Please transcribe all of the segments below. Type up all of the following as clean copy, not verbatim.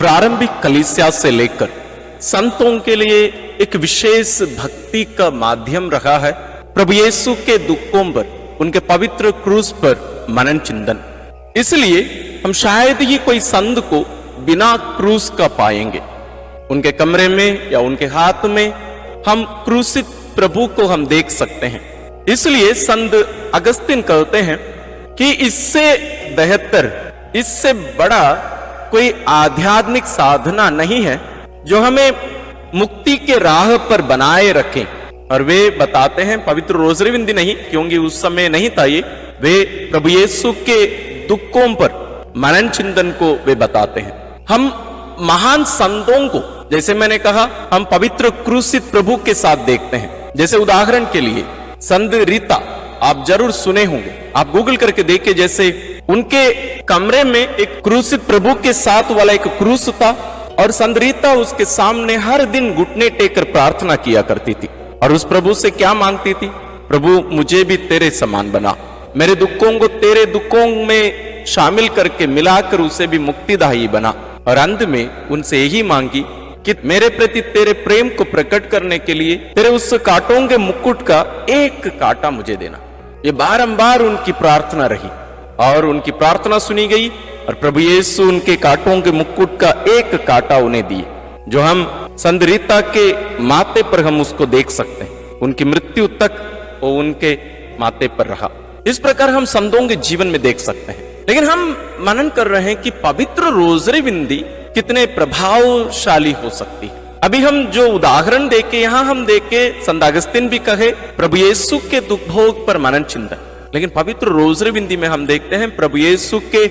प्रारंभिक कलीसिया से लेकर संतों के लिए एक विशेष भक्ति का माध्यम रहा है प्रभु यीशु के दुखों पर, उनके पवित्र क्रूस पर मनन चिंतन। इसलिए हम शायद ही कोई संत को बिना क्रूस का पाएंगे। उनके कमरे में या उनके हाथ में हम क्रूसित प्रभु को हम देख सकते हैं। इसलिए संत अगस्तिन कहते हैं कि इससे बेहतर, इससे बड़ा कोई आध्यात्मिक साधना नहीं है जो हमें मुक्ति के राह पर बनाए रखें। और वे बताते हैं, पवित्र रोजरी विंदी नहीं, क्योंकि उस समय नहीं था ये, वे प्रभु यीशु के दुखों पर मनन चिंतन को वे बताते हैं। हम महान संतों को, जैसे मैंने कहा, हम पवित्र क्रूसित प्रभु के साथ देखते हैं। जैसे उदाहरण के लिए संत रीता, आप जरूर सुने होंगे, आप गूगल करके देखिए। जैसे उनके कमरे में एक क्रूसित प्रभु के साथ वाला एक क्रूस था और संत रीता उसके सामने हर दिन घुटने टेक कर प्रार्थना किया करती थी और उस प्रभु से क्या मांगती थी? प्रभु मुझे भी तेरे समान बना, मेरे दुखों को तेरे दुखों में शामिल करके मिलाकर उसे भी मुक्तिदायी बना। और अंत में उनसे यही मांगी कि मेरे प्रति तेरे प्रेम को प्रकट करने के लिए तेरे उस कांटों के मुकुट का एक कांटा मुझे देना। ये बारंबार उनकी प्रार्थना रही और उनकी प्रार्थना सुनी गई और प्रभु यीशु उनके कांटों के मुकुट का एक कांटा उन्हें दिए, जो हम संत रीता के माथे पर हम उसको देख सकते हैं। उनकी मृत्यु तक वो उनके माथे पर रहा। इस प्रकार हम संतों के जीवन में देख सकते हैं। लेकिन हम मनन कर रहे हैं कि पवित्र रोजरी विंदी कितने प्रभावशाली हो सकती है। अभी हम जो उदाहरण देके यहाँ हम देखे, संत अगस्तिन भी कहे प्रभु यीशु के दुख भोग पर मनन चिंतन, लेकिन पवित्र रोजरी विंदी में हम देखते हैं प्रभु यीशु के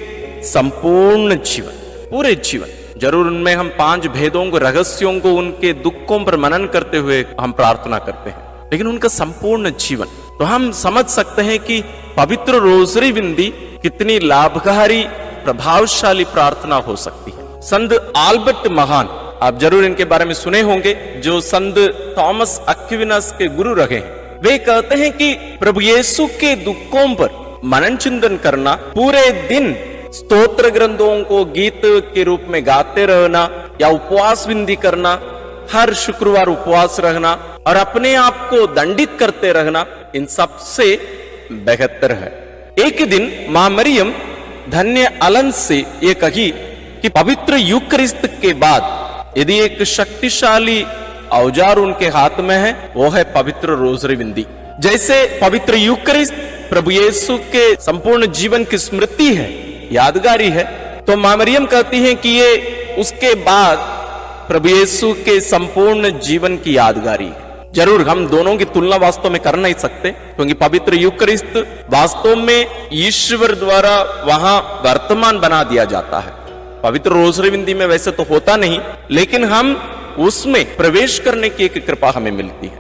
संपूर्ण जीवन, पूरे जीवन। जरूर उनमें हम 5 भेदों को, रहस्यों को, उनके दुखों पर मनन करते हुए हम प्रार्थना करते हैं, लेकिन उनका संपूर्ण जीवन, तो हम समझ सकते हैं कि पवित्र रोजरी विंदी कितनी लाभकारी, प्रभावशाली प्रार्थना हो सकती है। संत आल्बर्ट महान, आप जरूर इनके बारे में सुने होंगे, जो संत थॉमस एक्विनस के गुरु रहे हैं। वे कहते हैं कि प्रभु यीशु के दुखों पर मनन चिंतन करना, पूरे दिन स्तोत्र ग्रंथों को गीत के रूप में गाते रहना या उपवास विंदी करना, हर शुक्रवार उपवास रहना और अपने आप को दंडित करते रहना, इन सब से बेहतर है। एक दिन मां मरियम धन्य अलन से ये कही कि पवित्र यूकरिस्त के बाद यदि एक शक्तिशाली औजार उनके हाथ में है, वो है पवित्र रोजरी विंदी। जैसे पवित्र यूकरिस्त प्रभु यीशु के संपूर्ण जीवन की स्मृति है, यादगारी है, तो मां मरियम कहती हैं कि ये उसके बाद प्रभु यीशु के संपूर्ण जीवन की यादगारी है। जरूर हम दोनों की तुलना वास्तव में कर नहीं सकते, क्योंकि पवित्र यूकरिस्त वास्तव में ईश्वर द्वारा वहां वर्तमान बना दिया जाता है। पवित्र रोजरी विंदी में वैसे तो होता नहीं, लेकिन हम उसमें प्रवेश करने की एक कृपा हमें मिलती है।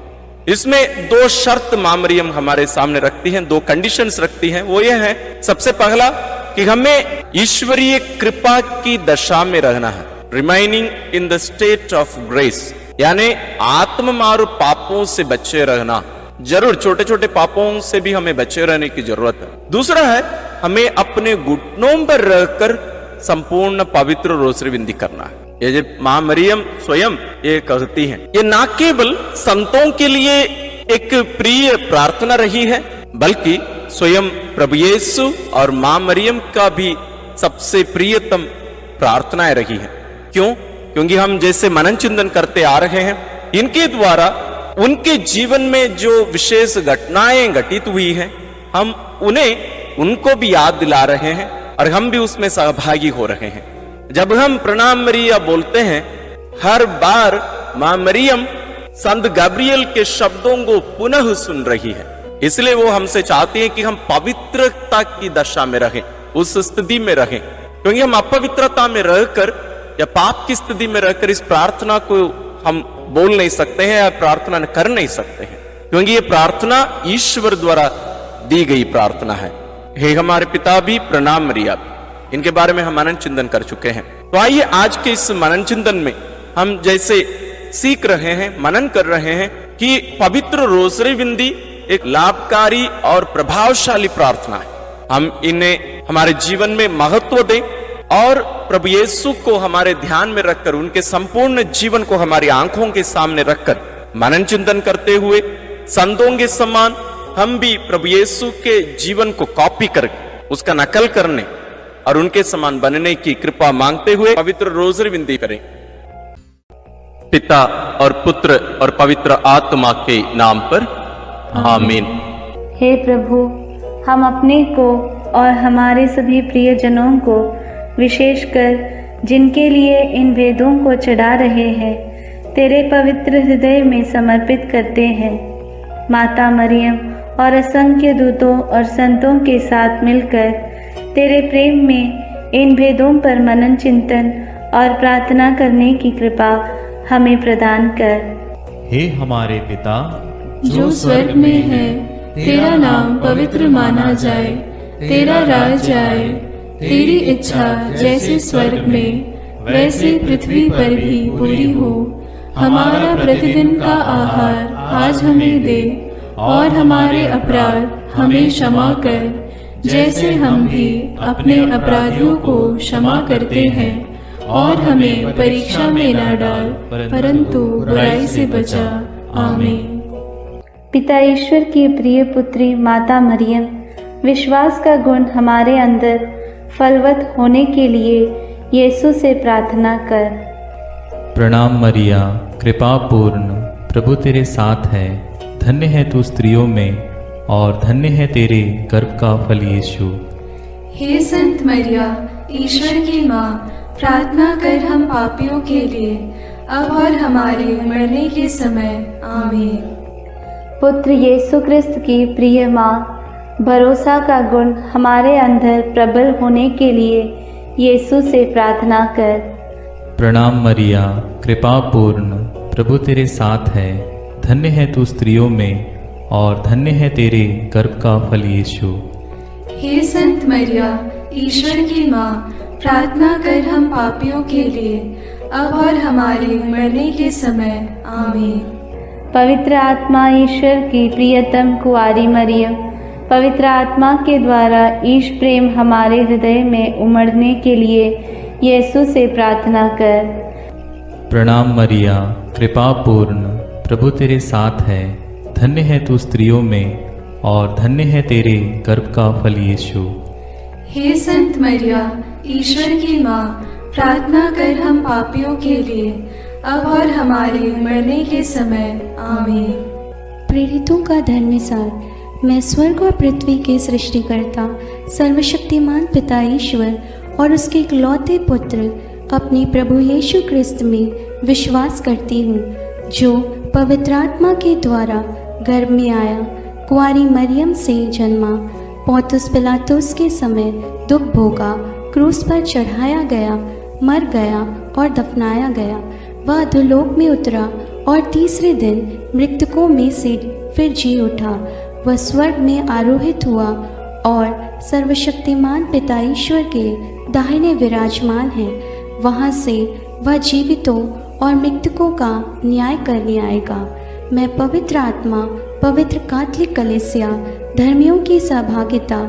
इसमें 2 शर्त मां मरियम हमारे सामने रखती हैं, 2 कंडीशंस रखती हैं। वो ये है, सबसे पहला कि हमें ईश्वरीय कृपा की दशा में रहना है, remaining in the state of grace, यानी आत्ममारू पापों से बचे रहना। जरूर छोटे छोटे पापों से भी हमें बचे रहने की जरूरत है। दूसरा है, हमें अपने घुटनों पर रहकर संपूर्ण पवित्र रोजरी विंदी करना है। ये जो मां मरियम स्वयं ये कहती हैं, ये ना केवल संतों के लिए एक प्रिय प्रार्थना रही है, बल्कि स्वयं प्रभु यीशु और मां मरियम का भी सबसे प्रियतम प्रार्थनाएं रही है। क्यों? क्योंकि हम जैसे मनन चिंतन करते आ रहे हैं, इनके द्वारा उनके जीवन में जो विशेष घटनाएं घटित हुई हैं, हम उनको भी याद दिला रहे हैं और हम भी उसमें सहभागी हो रहे हैं। जब हम प्रणाम मरिया बोलते हैं, हर बार मां मरियम संत गब्रियल के शब्दों को पुनः सुन रही है। इसलिए वो हमसे चाहती है कि हम पवित्रता की दशा में रहें, उस स्थिति में रहें, क्योंकि हम अपवित्रता में रहकर या पाप की स्थिति में रहकर इस प्रार्थना को हम बोल नहीं सकते हैं या प्रार्थना कर नहीं सकते हैं, क्योंकि ये प्रार्थना ईश्वर द्वारा दी गई प्रार्थना है। हे हमारे पिता भी, प्रणाम मरिया भी, इनके बारे में हम मनन चिंतन कर चुके हैं। तो आइए आज के इस मनन चिंतन में हम जैसे सीख रहे हैं, मनन कर रहे हैं कि पवित्र रोजरी विंदी एक लाभकारी और प्रभावशाली प्रार्थना है। हम इन्हें हमारे जीवन में महत्व दें और प्रभु यीशु को हमारे ध्यान में रखकर उनके संपूर्ण जीवन को हमारी आंखों के सामने रखकर मनन चिंतन करते हुए संतों के समान हम भी प्रभु यीशु के जीवन को कॉपी करके उसका नकल करने और उनके समान बनने की कृपा मांगते हुए पवित्र रोज़री विनती करें। पिता और पुत्र और पवित्र आत्मा के नाम पर आमीन। हे प्रभु, हम अपने को और हमारे सभी प्रियजनों को, विशेषकर जिनके लिए इन भेदों को चढ़ा रहे हैं, तेरे पवित्र हृदय में समर्पित करते हैं। माता मरियम और असंख्य दूतों और संतों के साथ मिलकर तेरे प्रेम में इन भेदों पर मनन चिंतन और प्रार्थना करने की कृपा हमें प्रदान कर। हे हमारे पिता जो स्वर्ग में है, तेरा नाम पवित्र माना जाए, तेरा राज आए, तेरी इच्छा जैसे स्वर्ग में वैसे पृथ्वी पर भी पूरी हो। हमारा प्रतिदिन का आहार आज हमें दे, और हमारे अपराध हमें क्षमा कर, जैसे हम भी अपने अपराधियों को क्षमा करते हैं, और हमें परीक्षा में न डाल, परंतु बुराई से बचा। आमीन। पिता ईश्वर की प्रिय पुत्री माता मरियम, विश्वास का गुण हमारे अंदर फलवत होने के लिए यीशु से प्रार्थना कर। प्रणाम मरिया, कृपा पूर्ण, प्रभु तेरे साथ है। धन्य है तू स्त्रियों में, और धन्य है तेरे गर्भ का फल यीशु। हे संत मरिया, ईश्वर की माँ, प्रार्थना कर हम पापियों के लिए, अब और हमारे मरने के समय। आमीन। पुत्र यीशु कृष्ण की प्रिय माँ, भरोसा का गुण हमारे अंदर प्रबल होने के लिए यीशु से प्रार्थना कर। प्रणाम मरिया, कृपा पूर्ण, प्रभु तेरे साथ है। धन्य है तू स्त्रियों में, और धन्य है तेरे गर्भ का फल यीशु। हे संत मरिया, ईश्वर की माँ, प्रार्थना कर हम पापियों के लिए, अब और हमारे मरने के समय। आमीन। पवित्र आत्मा ईश्वर की प्रियतम कुंवारी मरियम, पवित्र आत्मा के द्वारा ईश प्रेम हमारे हृदय में उमड़ने के लिए यीशु से प्रार्थना कर। प्रणाम मरिया, कृपा पूर्ण, प्रभु तेरे साथ है। धन्य है तू स्त्रियों में, और धन्य है तेरे गर्भ का फल यीशु। हे संत मरिया, ईश्वर की माँ, प्रार्थना कर हम पापियों के लिए, अब और हमारे मरने के समय। आमीन। प्रेरितों का धर्मसार। मैं स्वर्ग और पृथ्वी के सृष्टिकर्ता सर्वशक्तिमान पिता ईश्वर और उसके इकलौते पुत्र अपने प्रभु यीशु क्रिस्त में विश्वास करती हूँ, जो पवित्र आत्मा के द्वारा गर्भ में आया, कुंवारी मरियम से जन्मा, पोंतुस पिलातुस के समय दुख भोगा, क्रूस पर चढ़ाया गया, मर गया और दफनाया गया। वह अधोलोक में उतरा और तीसरे दिन मृतकों में से फिर जी उठा। वह स्वर्ग में आरोहित हुआ और सर्वशक्तिमान पिता ईश्वर के दाहिने विराजमान है। वहाँ से वह जीवितों और मृतकों का न्याय करने आएगा। मैं पवित्र आत्मा, पवित्र कैथोलिक कलीसिया, धर्मियों की सहभागिता,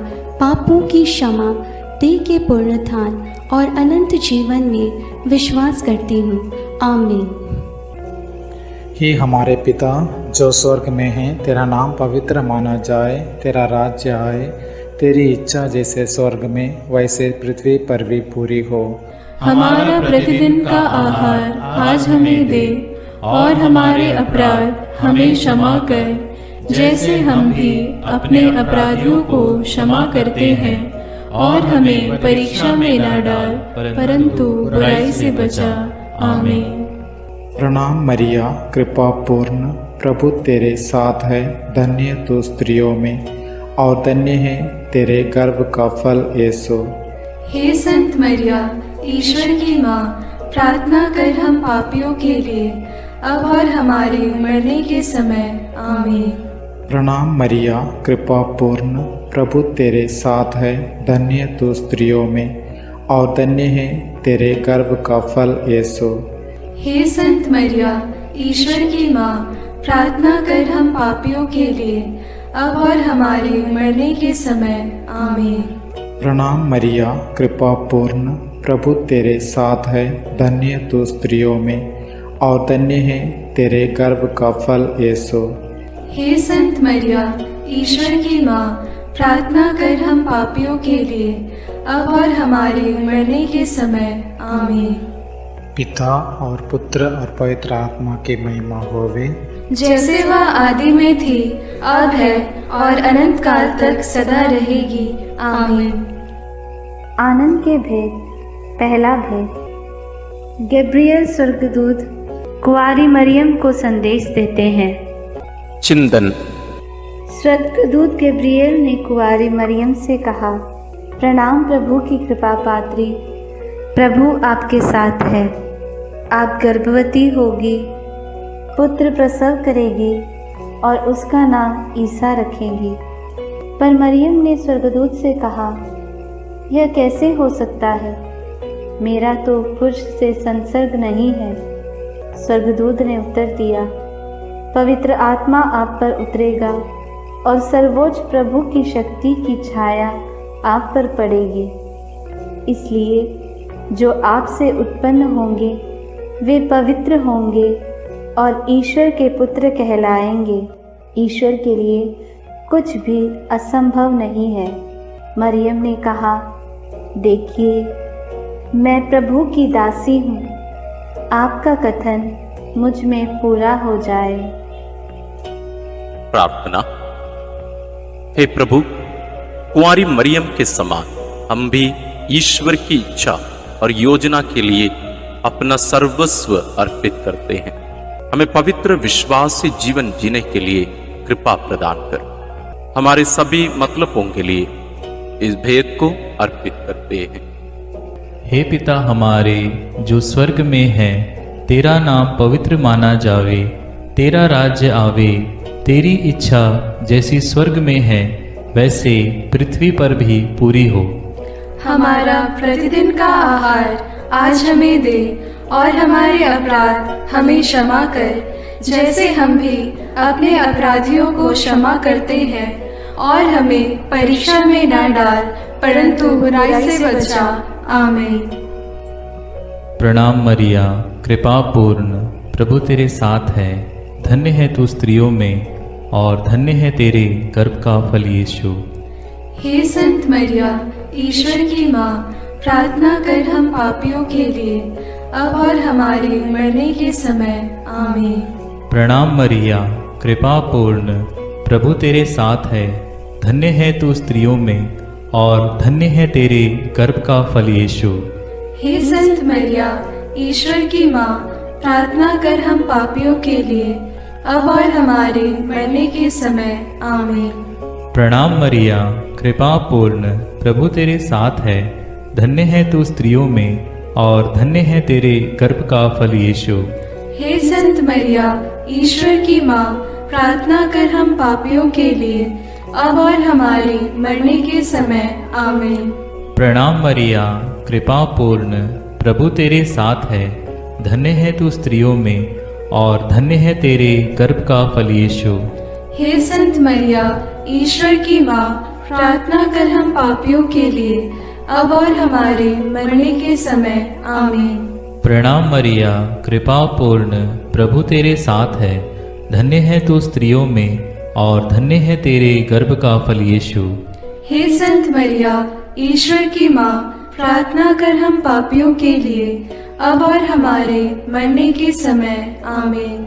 पापों की क्षमा, देह के पुनरुत्थान और अनंत जीवन में विश्वास करती हूँ। आमीन। हे हमारे पिता जो स्वर्ग में है, तेरा नाम पवित्र माना जाए, तेरा राज्य आए, तेरी इच्छा जैसे स्वर्ग में वैसे पृथ्वी पर भी पूरी हो। हमारा प्रतिदिन का आहार आज हमें दे, और हमारे अपराध हमें क्षमा कर, जैसे हम भी अपने अपराधियों को क्षमा करते हैं, और हमें परीक्षा में न डाल, परंतु बुराई से बचा। आमीन। प्रणाम मरिया, कृपा पूर्ण, प्रभु तेरे साथ है। धन्य तू स्त्रियों में, और धन्य है तेरे गर्भ का फल यीशु। हे संत मरिया, ईश्वर की माँ, प्रार्थना कर हम पापियों के लिए, अब और हमारे मरने के समय। आमीन। प्रणाम मरिया, कृपा पूर्ण, प्रभु तेरे साथ है। धन्य तू स्त्रियों में, और धन्य है तेरे गर्भ का फल यीशु। हे संत मरिया, ईश्वर की माँ, प्रार्थना कर हम पापियों के लिए, अब और हमारे मरने के समय। आमीन। प्रणाम मरिया, कृपा पूर्ण, प्रभु तेरे साथ है, धन्य तू स्त्रियों में और धन्य है तेरे गर्भ का फल यीशु। हे संत मरिया, ईश्वर की माँ, प्रार्थना कर हम पापियों के लिए, अब और हमारे मरने के समय। आमीन। पिता और पुत्र और पवित्र आत्मा की महिमा होवे, जैसे वह आदि में थी, अब है और अनंत काल तक सदा रहेगी। आमीन। आनंद के भेद। पहला भेद। गैब्रियल स्वर्गदूत कुंवारी मरियम को संदेश देते हैं। चिंतन। स्वर्गदूत गैब्रियल ने कुंवारी मरियम से कहा, प्रणाम प्रभु की कृपा पात्री, प्रभु आपके साथ है। आप गर्भवती होगी, पुत्र प्रसव करेगी और उसका नाम ईसा रखेंगी। पर मरियम ने स्वर्गदूत से कहा, यह कैसे हो सकता है? मेरा तो पुरुष से संसर्ग नहीं है। स्वर्गदूत ने उत्तर दिया, पवित्र आत्मा आप पर उतरेगा और सर्वोच्च प्रभु की शक्ति की छाया आप पर पड़ेगी। इसलिए जो आपसे उत्पन्न होंगे वे पवित्र होंगे और ईश्वर के पुत्र कहलाएंगे। ईश्वर के लिए कुछ भी असंभव नहीं है। मरियम ने कहा, देखिए, मैं प्रभु की दासी हूँ, आपका कथन मुझ में पूरा हो जाए। प्रार्थना। हे प्रभु, कुंवारी मरियम के समान हम भी ईश्वर की इच्छा और योजना के लिए अपना सर्वस्व अर्पित करते हैं। हमें पवित्र विश्वासी जीवन जीने के लिए कृपा प्रदान कर। हमारे सभी मतलबों के लिए इस भेद को अर्पित करते हैं। हे पिता हमारे जो स्वर्ग में है, तेरा नाम पवित्र माना जावे, तेरा राज्य आवे, तेरी इच्छा जैसी स्वर्ग में है वैसे पृथ्वी पर भी पूरी हो। हमारा प्रतिदिन का आहार आज हमें दे और हमारे अपराध हमें क्षमा कर, जैसे हम भी अपने अपराधियों को क्षमा करते हैं, और हमें परीक्षा में न डाल परंतु बुराई से बचा। आमीन। प्रणाम मरिया, कृपा पूर्ण, प्रभु तेरे साथ है। धन्य है तू स्त्रियों में और धन्य है तेरे गर्भ का फल यीशु। हे संत मरिया, ईश्वर की माँ, प्रार्थना कर हम पापियों के लिए, अब और हमारे मरने के समय। आमीन। प्रणाम मरिया, कृपा पूर्ण, प्रभु तेरे साथ है। धन्य है तू स्त्रियों में और धन्य है तेरे गर्भ का फल यीशु। हे संत मरिया, ईश्वर की माँ, प्रार्थना कर हम पापियों के लिए, अब और हमारे मरने के समय। आमीन। प्रणाम मरिया, कृपा पूर्ण, प्रभु तेरे साथ है। धन्य है तू स्त्रियों में और धन्य है तेरे गर्भ का फल यीशु। हे संत मरिया, ईश्वर की माँ, प्रार्थना कर हम पापियों के लिए, अब और हमारे मरने के समय। आमीन। प्रणाम मरिया, कृपा पूर्ण, प्रभु तेरे साथ है। धन्य है तू स्त्रियों में और धन्य है तेरे गर्भ का फल यीशु। हे संत मरिया, ईश्वर की माँ, प्रार्थना कर हम पापियों के लिए, अब और हमारे मरने के समय। आमीन। प्रणाम मरिया, कृपा पूर्ण, प्रभु तेरे साथ है। धन्य है तू स्त्रियों में और धन्य है तेरे गर्भ का फल यीशु। हे संत मरिया, ईश्वर की माँ, प्रार्थना कर हम पापियों के लिए, अब और हमारे मरने के समय। आमीन।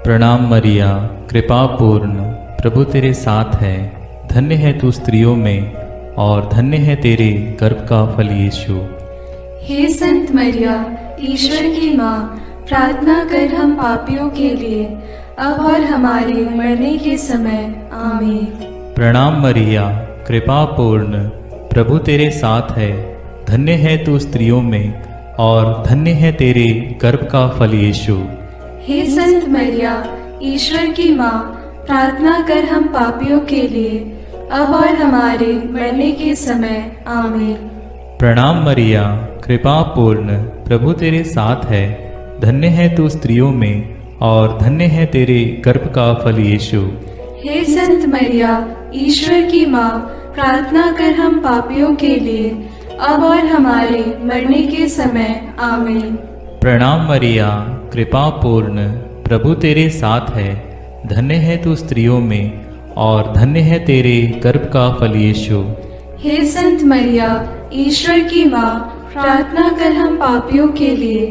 प्रणाम मरिया, कृपा पूर्ण, प्रभु तेरे साथ है। धन्य है तू स्त्रियों में और धन्य है तेरे गर्भ का फल यीशु। हे संत मरिया, ईश्वर की माँ, प्रार्थना कर हम पापियों के लिए, अब और हमारे मरने के समय। आमीन। प्रणाम मरिया, कृपा पूर्ण, प्रभु तेरे साथ है। धन्य है तू स्त्रियों में और धन्य है तेरे गर्भ का फल यीशु। हे संत मरिया, ईश्वर की माँ, प्रार्थना कर हम पापियों के लिए, अब और हमारे मरने के समय। आमीन। प्रणाम मरिया, कृपा पूर्ण, प्रभु तेरे साथ है। धन्य है तू स्त्रियों में और धन्य है तेरे गर्भ का फल यीशु। हे संत मरिया, ईश्वर की माँ, प्रार्थना कर हम पापियों के लिए, अब और हमारे मरने के समय आमीन। प्रणाम मरिया, कृपा पूर्ण, प्रभु तेरे साथ है। धन्य है तू स्त्रियों में और धन्य है तेरे गर्भ का फल यीशु। हे संत मरिया, ईश्वर की माँ, प्रार्थना कर हम पापियों के लिए,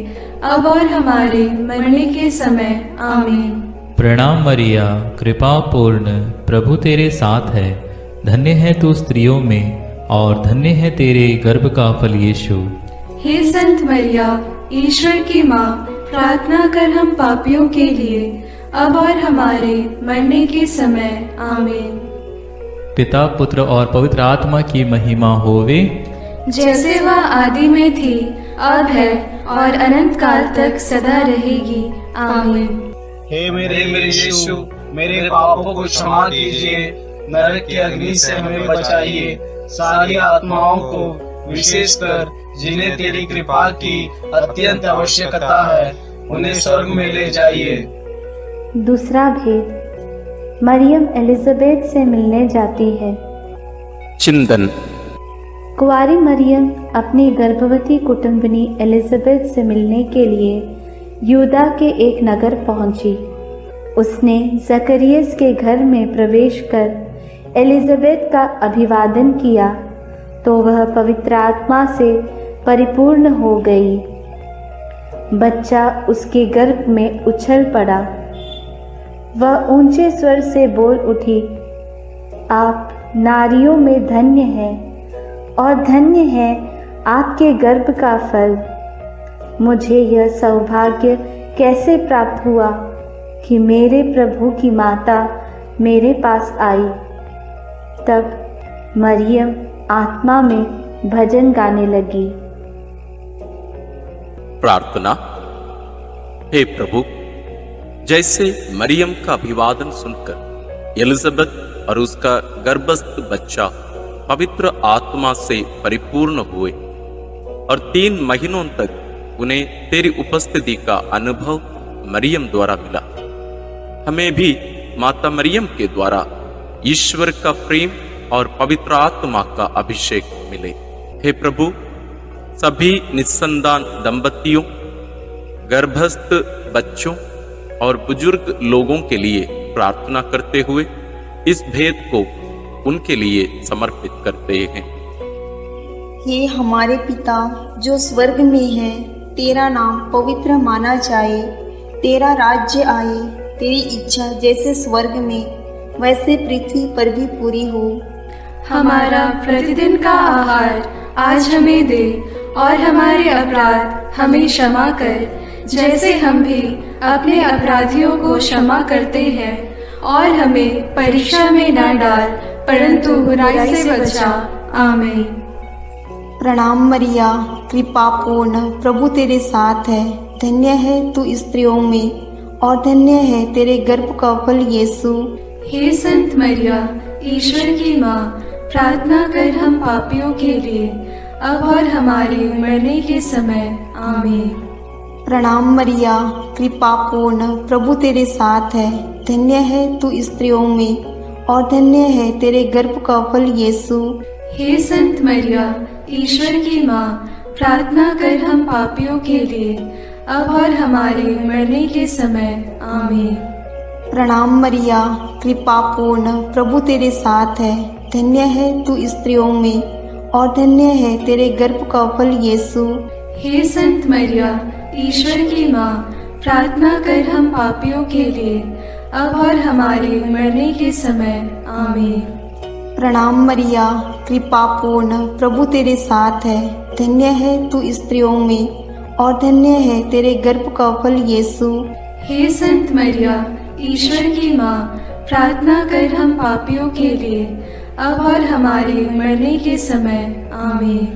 अब और हमारे मरने के समय आमीन। प्रणाम मरिया, कृपा पूर्ण, प्रभु तेरे साथ है। धन्य है तू स्त्रियों में और धन्य है तेरे गर्भ का फल यीशु। हे संत मरिया, ईश्वर की माँ, प्रार्थना कर हम पापियों के लिए, अब और हमारे मरने के समय आमीन। पिता, पुत्र और पवित्र आत्मा की महिमा होवे, जैसे वह आदि में थी, अब है और अनंत काल तक सदा रहेगी आमीन। हे मेरे यीशु, मेरे पापों को क्षमा कीजिए, नरक की अग्नि से हमें बचाइए, सारी आत्माओं को, विशेषकर जिन्हें तेरी कृपा की अत्यंत आवश्यकता है, उन्हें स्वर्ग में ले जाइए। दूसरा भेद, मरियम एलिजाबेथ से मिलने जाती है। चिंतन। कुंवारी मरियम अपनी गर्भवती कुटुंबनी एलिजाबेथ से मिलने के लिए यूदा के एक नगर पहुंची। उसने जकरियस के घर में प्रवेश कर एलिजाबेथ का अभिवादन किया तो वह पवित्र आत्मा से परिपूर्ण हो गई। बच्चा उसके गर्भ में उछल पड़ा। वह ऊंचे स्वर से बोल उठी, आप नारियों में धन्य हैं और धन्य है आपके गर्भ का फल। मुझे यह सौभाग्य कैसे प्राप्त हुआ कि मेरे प्रभु की माता मेरे पास आई। तब मरियम आत्मा में भजन गाने लगी। प्रार्थना। हे प्रभु, जैसे मरियम का अभिवादन सुनकर एलिजाबेथ और उसका गर्भस्थ बच्चा पवित्र आत्मा से परिपूर्ण हुए और 3 महीनों तक उन्हें तेरी उपस्थिति का अनुभव मरियम द्वारा मिला, हमें भी माता मरियम के द्वारा ईश्वर का प्रेम और पवित्र आत्मा का अभिषेक मिले। हे प्रभु, सभी निस्संतान दंपतियों, गर्भस्थ बच्चों और बुजुर्ग लोगों के लिए प्रार्थना करते हुए इस भेद को उनके लिए समर्पित करते हैं। हे हमारे पिता जो स्वर्ग में है, तेरा नाम पवित्र माना जाए, तेरा राज्य आए, तेरी इच्छा जैसे स्वर्ग में वैसे पृथ्वी पर भी पूरी हो। हमारा प्रतिदिन का आहार आज हमें दे और हमारे अपराध हमें क्षमा कर, जैसे हम भी अपने अपराधियों को क्षमा करते हैं, और हमें परीक्षा में न डाल परंतु बुराई से बचा। आमीन। प्रणाम मरिया, कृपा पूर्ण, प्रभु तेरे साथ है। धन्य है तू स्त्रियों में और धन्य है तेरे गर्भ का फल यीशु। हे संत मरिया, ईश्वर की माँ, प्रार्थना कर हम पापियों के लिए, अब और हमारे मरने के समय। आमीन। प्रणाम मरिया, कृपा पूर्ण, प्रभु तेरे साथ है। धन्य है तू स्त्रियों में और धन्य है तेरे गर्भ का फल यीशु। हे संत मरिया, ईश्वर की माँ, प्रार्थना कर हम पापियों के लिए, अब और हमारे मरने के समय। आमीन। प्रणाम मरिया, कृपा पूर्ण, प्रभु तेरे साथ है। धन्य है तू स्त्रियों में और धन्य है तेरे गर्भ का फल यीशु। हे संत मरिया, ईश्वर की माँ, प्रार्थना कर हम पापियों के लिए, अब और हमारे मरने के समय। आमीन। प्रणाम मरिया, कृपा पूर्ण, प्रभु तेरे साथ है। धन्य है तू स्त्रियों में और धन्य है तेरे गर्भ का फल यीशु। हे संत मरिया, ईश्वर की माँ, प्रार्थना कर हम पापियों के लिए, अब और हमारे मरने के समय। आमीन।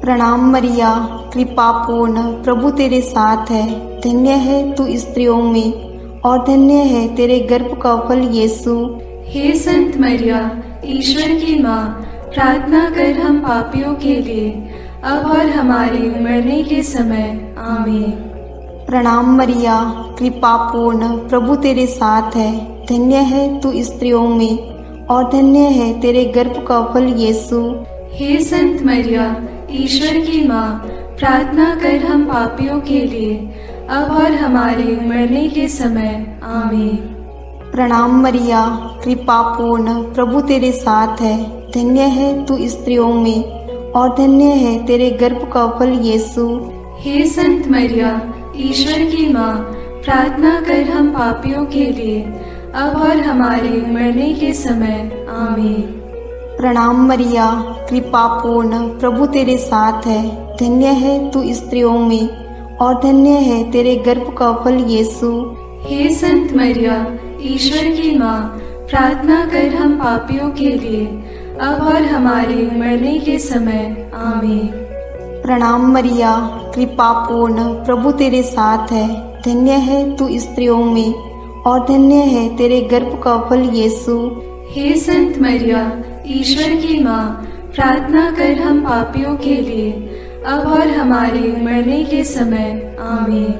प्रणाम मरिया, कृपा पूर्ण, प्रभु तेरे साथ है। धन्य है तू स्त्रियों में और धन्य है तेरे गर्भ का फल यीशु। हे संत मरिया, ईश्वर की माँ, प्रार्थना कर हम पापियों के लिए, अब और हमारे मरने के समय। आमीन। प्रणाम मरिया, कृपा पूर्ण, प्रभु तेरे साथ है। धन्य है तू स्त्रियों में और धन्य है तेरे गर्भ का फल यीशु। हे संत मरिया, ईश्वर की माँ, प्रार्थना कर हम पापियों के लिए, अब और हमारे मरने के समय। आमीन। प्रणाम मरिया, कृपा पूर्ण, प्रभु तेरे साथ है। धन्य है तू स्त्रियों में और धन्य है तेरे गर्भ का फल यीशु। हे संत मरिया, ईश्वर की माँ, प्रार्थना कर हम पापियों के लिए, अब और हमारे मरने के समय। आमीन। प्रणाम मरिया, कृपा पूर्ण, प्रभु तेरे साथ है। धन्य है तू स्त्रियों में और धन्य है तेरे गर्भ का फल यीशु। हे संत मरिया, ईश्वर की माँ, प्रार्थना कर हम पापियों के लिए, अब और हमारे मरने के समय। आमीन। प्रणाम मरिया, कृपा पूर्ण, प्रभु तेरे साथ है। धन्य है तू स्त्रियों में और धन्य है तेरे गर्भ का फल यीशु। हे संत मरिया, ईश्वर की माँ, प्रार्थना कर हम पापियों के लिए, अब और हमारे मरने के समय। आमीन।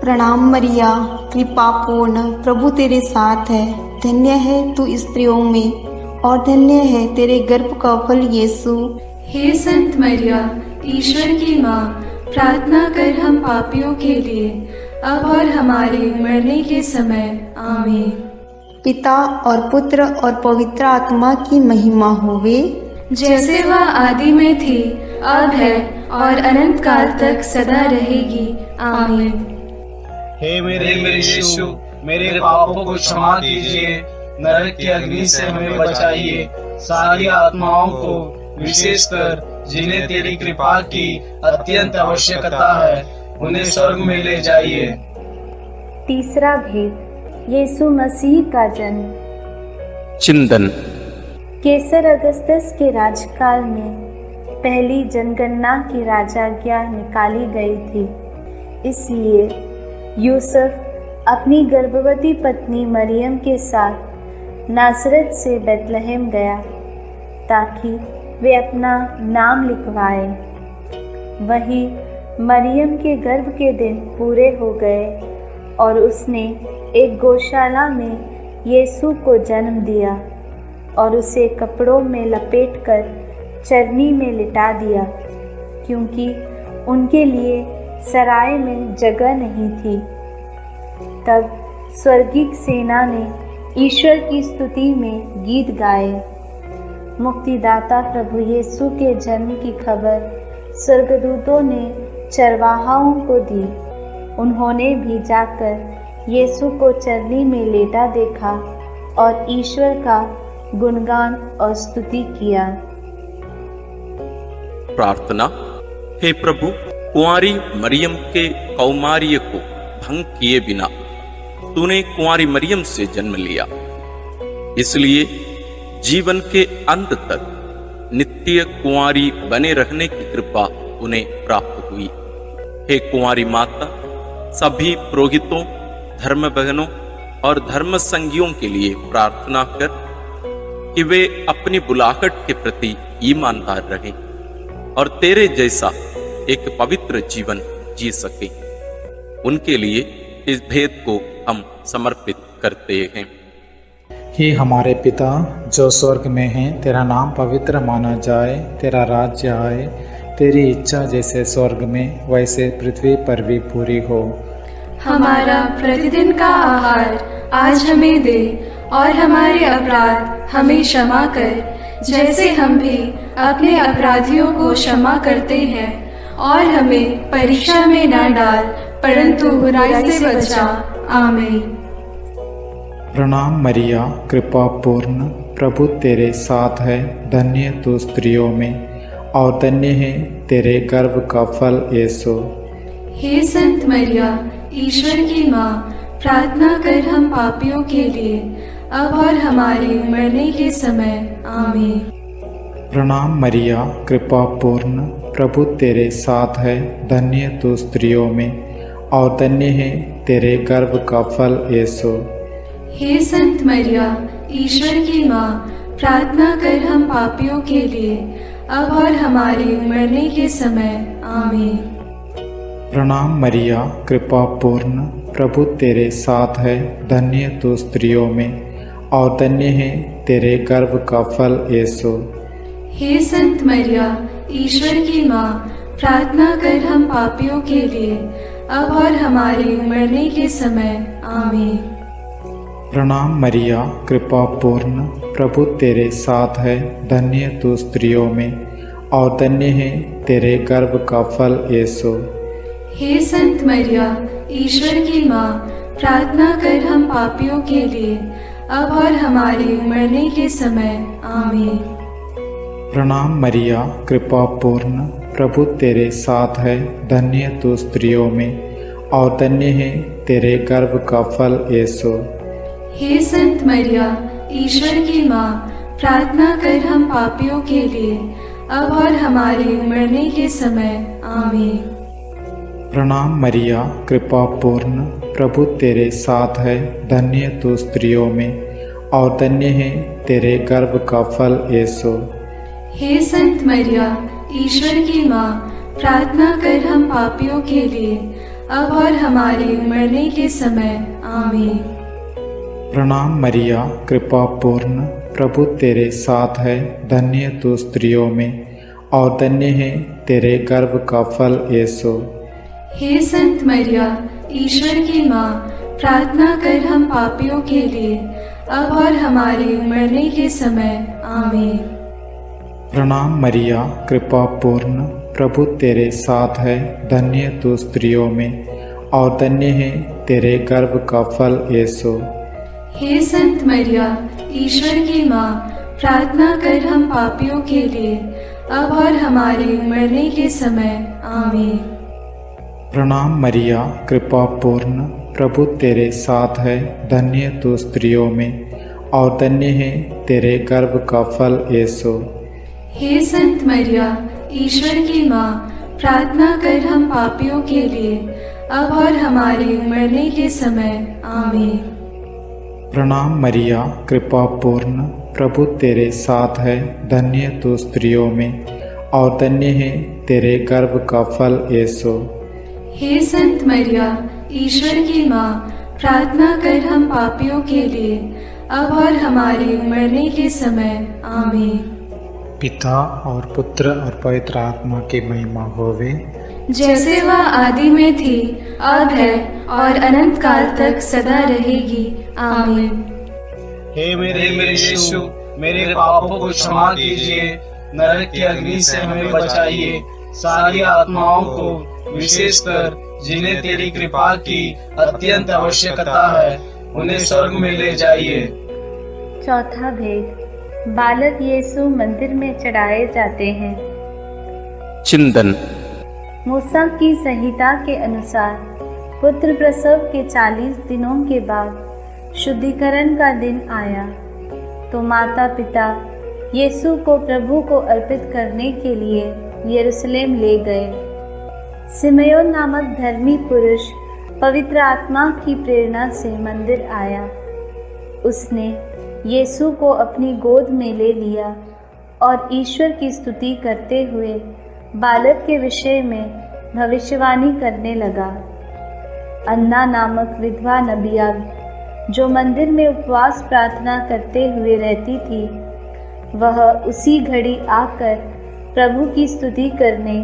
प्रणाम मरिया, कृपा पूर्ण, प्रभु तेरे साथ है। धन्य है तू स्त्रियों में और धन्य है तेरे गर्भ का फल यीशु। हे संत मरिया, ईश्वर की माँ, प्रार्थना कर हम पापियों के लिए, अब और हमारे मरने के समय। आमीन। पिता और पुत्र और पवित्र आत्मा की महिमा होवे, जैसे वह आदि में थी, अब है और अनंत काल तक सदा रहेगी। आमीन। हे मेरे यीशु, मेरे पापों को क्षमा कीजिए, नरक की अग्नि से हमें बचाइए, सारी आत्माओं को विशेषकर जिन्हें तेरी कृपा की अत्यंत आवश्यकता है, उन्हें स्वर्ग में ले जाइए। तीसरा भेद, यीशु मसीह का जन्म। चिंतन। केसर अगस्तस के राजकाल में पहली जनगणना की राजाज्ञा निकाली गई थी। इसलिए यूसुफ अपनी गर्भवती पत्नी मरियम के साथ नासरत से बेतलहम गया ताकि वे अपना नाम लिखवाए। वहीं मरियम के गर्भ के दिन पूरे हो गए और उसने एक गौशाला में यीशु को जन्म दिया और उसे कपड़ों में लपेटकर चरनी में लिटा दिया, क्योंकि उनके लिए सराय में जगह नहीं थी। तब स्वर्गीय सेना ने ईश्वर की स्तुति में गीत गाए। मुक्तिदाता प्रभु यीशु के जन्म की खबर स्वर्गदूतों ने चरवाहाओं को दी। उन्होंने भी जाकर यीशु को चरनी में लेटा देखा और ईश्वर का गुणगान और स्तुति किया। प्रार्थना। हे प्रभु, कुंवारी मरियम के कौमार्य को भंग किए बिना तूने कुंवारी मरियम से जन्म लिया, इसलिए जीवन के अंत तक नित्य कुंवारी बने रहने की कृपा उन्हें प्राप्त हुई। हे कुंवारी माता, सभी पुरोहितों, धर्म बहनों और धर्म संगियों के लिए प्रार्थना कर कि वे अपनी बुलाहट के प्रति ईमानदार रहें और तेरे जैसा एक पवित्र जीवन जी सके। उनके लिए इस भेद को हम समर्पित करते हैं। हे हमारे पिता जो स्वर्ग में है, तेरा नाम पवित्र माना जाए, तेरा राज्य आए, तेरी इच्छा जैसे स्वर्ग में वैसे पृथ्वी पर भी पूरी हो। हमारा प्रतिदिन का आहार आज हमें दे और हमारे अपराध हमें क्षमा कर, जैसे हम भी अपने अपराधियों को क्षमा करते हैं, और हमें परीक्षा में न डाल परंतु बुराई से बचा। आमीन। प्रणाम मरिया, कृपा पूर्ण, प्रभु तेरे साथ है। धन्य तू स्त्रियों में और धन्य है तेरे गर्भ का फल यीशु। हे संत मरिया, ईश्वर की माँ, प्रार्थना कर हम पापियों के लिए, अब और हमारे मरने के समय। आमीन। प्रणाम मरिया, कृपा पूर्ण, प्रभु तेरे साथ है। धन्य तू स्त्रियों में और धन्य है तेरे गर्भ का फल यीशु। हे संत मरिया, ईश्वर की माँ, प्रार्थना कर हम पापियों के लिए, अब और हमारे मरने के समय। आमीन। प्रणाम मरिया, कृपा पूर्ण, प्रभु तेरे साथ है। धन्य तू स्त्रियों में और धन्य है तेरे गर्भ का फल यीशु। हे संत मरिया, ईश्वर की माँ, प्रार्थना कर हम पापियों के लिए, अब और हमारे मरने के समय। आमीन। प्रणाम मरिया, कृपा पूर्ण, प्रभु तेरे साथ है। धन्य तू स्त्रियों में और धन्य है तेरे गर्भ का फल यीशु। हे संत मरिया, ईश्वर की माँ, प्रार्थना कर हम पापियों के लिए, अब और हमारे मरने के समय। आमीन। प्रणाम मरिया, कृपा पूर्ण, प्रभु तेरे साथ है, धन्य तू स्त्रियों में और धन्य है तेरे गर्भ का फल यीशु। हे संत मरिया, ईश्वर की माँ, प्रार्थना कर हम पापियों के लिए, अब और हमारे मरने के समय। आमीन। प्रणाम मरिया, कृपा पूर्ण, प्रभु तेरे साथ है, धन्य तू स्त्रियों में और धन्य है तेरे गर्भ का फल यीशु। हे संत मरिया, ईश्वर की माँ, प्रार्थना कर हम पापियों के लिए, अब और हमारे मरने के समय। आमीन। प्रणाम मरिया, कृपा पूर्ण, प्रभु तेरे साथ है, धन्य तू स्त्रियों में और धन्य है तेरे गर्भ का फल यीशु। हे संत मरिया, ईश्वर की माँ, प्रार्थना कर हम पापियों के लिए, अब और हमारे मरने के समय। आमीन। प्रणाम मरिया, कृपा पूर्ण, प्रभु तेरे साथ है, धन्य तू स्त्रियों में और धन्य है तेरे गर्भ का फल यीशु। हे संत मरिया, ईश्वर की माँ, प्रार्थना कर हम पापियों के लिए, अब और हमारे मरने के समय। आमीन। प्रणाम मरिया, कृपा पूर्ण, प्रभु तेरे साथ है, धन्य तू स्त्रियों में और धन्य है तेरे गर्भ का फल यीशु। हे संत मरिया, ईश्वर की माँ, प्रार्थना कर हम पापियों के लिए, अब और हमारे मरने के समय। आमीन। प्रणाम मरिया, कृपा पूर्ण, प्रभु तेरे साथ है, धन्य तू स्त्रियों में और धन्य है तेरे गर्भ का फल यीशु। हे संत मरिया, ईश्वर की माँ, प्रार्थना कर हम पापियों के लिए, अब और हमारे मरने के समय। आमीन। प्रणाम मरिया, कृपा पूर्ण, प्रभु तेरे साथ है, धन्य तू स्त्रियों में और धन्य है तेरे गर्भ का फल यीशु। हे संत मरिया, ईश्वर की माँ, प्रार्थना कर हम पापियों के लिए, अब और हमारे मरने के समय। आमीन। पिता और पुत्र और पवित्र आत्मा की महिमा होवे, जैसे वह आदि में थी, अब है और अनंत काल तक सदा रहेगी। आमीन। हे मेरे यीशु, मेरे पापों को क्षमा कीजिए, नरक की अग्नि से हमें बचाइए, सारी आत्माओं को, विशेषकर जिन्हें तेरी कृपा की अत्यंत आवश्यकता है, उन्हें स्वर्ग में ले जाइए। चौथा भेद, बालक यीशु मंदिर में चढ़ाए जाते हैं। चिंतन। मूसा की संहिता के अनुसार पुत्र प्रसव के 40 दिनों के बाद शुद्धिकरण का दिन आया तो माता पिता यीशु को प्रभु को अर्पित करने के लिए यरूशलेम ले गए। सिमयोन नामक धर्मी पुरुष पवित्र आत्मा की प्रेरणा से मंदिर आया। उसने यीशु को अपनी गोद में ले लिया और ईश्वर की स्तुति करते हुए बालक के विषय में भविष्यवाणी करने लगा। अन्ना नामक विधवा नबिया जो मंदिर में उपवास प्रार्थना करते हुए रहती थी, वह उसी घड़ी आकर प्रभु की स्तुति करने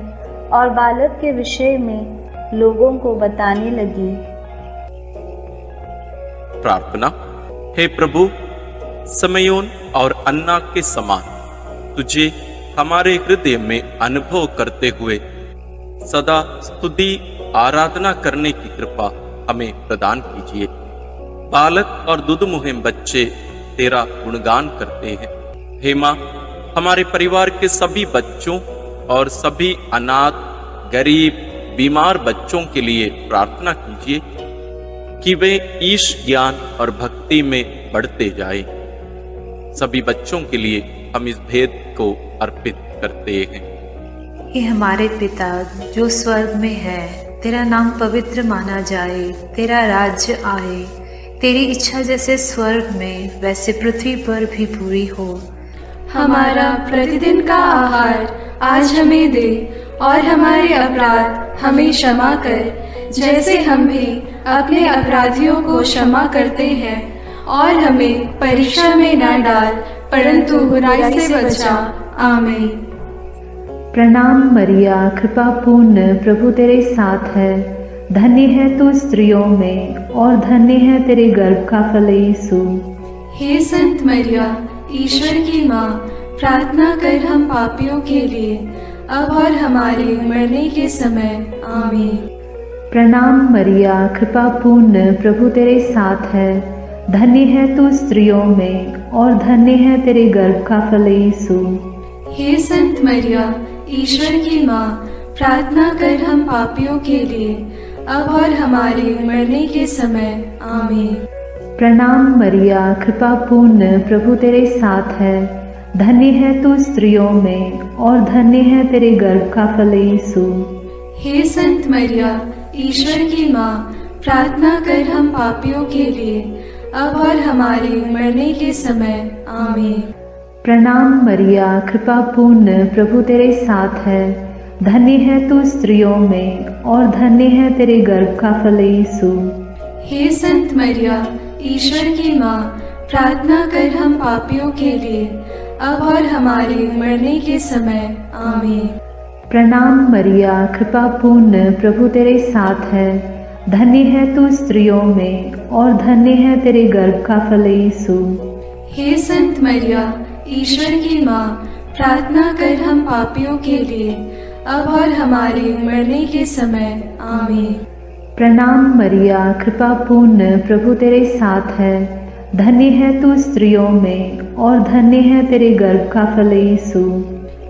और बालक के विषय में लोगों को बताने लगी। प्रार्थना। हे प्रभु, समयोन और अन्ना के समान तुझे हमारे हृदय में अनुभव करते हुए सदा स्तुति आराधना करने की कृपा हमें प्रदान कीजिए। बालक और दुधमुहे बच्चे तेरा गुणगान करते हैं। हे माँ, हमारे परिवार के सभी बच्चों और सभी अनाथ, गरीब, बीमार बच्चों के लिए प्रार्थना कीजिए कि वे ईश ज्ञान और भक्ति में बढ़ते जाएं। सभी बच्चों के लिए हम इस भेद को अर्पित करते हैं। हे हमारे पिता जो स्वर्ग में है, तेरा नाम पवित्र माना जाए, तेरा राज्य आए, तेरी इच्छा जैसे स्वर्ग में वैसे पृथ्वी पर भी पूरी हो। हमारा प्रतिदिन का आहार आज हमें दे और हमारे अपराध हमें क्षमा कर, जैसे हम भी अपने अपराधियों को क्षमा करते हैं, और हमें परीक्षा में न डाल परंतु बुराई से बचा। आमीन। प्रणाम मरिया, कृपा पूर्ण, प्रभु तेरे साथ है। धन्य है तू स्त्रियों में और धन्य है तेरे गर्भ का फल यीशु। हे संत मरिया, ईश्वर की माँ, प्रार्थना कर हम पापियों के लिए, अब और हमारे मरने के समय। आमीन। प्रणाम मरिया, कृपा पूर्ण, प्रभु तेरे साथ है। धन्य है तू स्त्रियों में और धन्य है तेरे गर्भ का फल यीशु। हे संत मरिया, ईश्वर की माँ, प्रार्थना कर हम पापियों के लिए, अब और हमारे मरने के समय। आमीन। प्रणाम मरिया, कृपा पूर्ण, प्रभु तेरे साथ है। धन्य है तू स्त्रियों में और धन्य है तेरे गर्भ का फल यीशु। हे संत मरिया, ईश्वर की माँ, प्रार्थना कर हम पापियों के लिए, अब और हमारे मरने के समय। आमीन। प्रणाम मरिया, कृपा पूर्ण, प्रभु तेरे साथ है। धन्य है तू स्त्रियों में और धन्य है तेरे गर्भ का फल यीशु। हे संत मरिया, ईश्वर की माँ, प्रार्थना कर हम पापियों के लिए, अब और हमारे मरने के समय। आमीन। प्रणाम मरिया, कृपा पूर्ण, प्रभु तेरे साथ है। धन्य है तू स्त्रियों में और धन्य है तेरे गर्भ का फल यीशु। हे संत मरिया, ईश्वर की माँ, प्रार्थना कर हम पापियों के लिए, अब और हमारे मरने के समय। आमीन। प्रणाम मरिया, कृपा पूर्ण, प्रभु तेरे साथ है। धन्य है तू स्त्रियों में और धन्य है तेरे गर्भ का फल यीशु।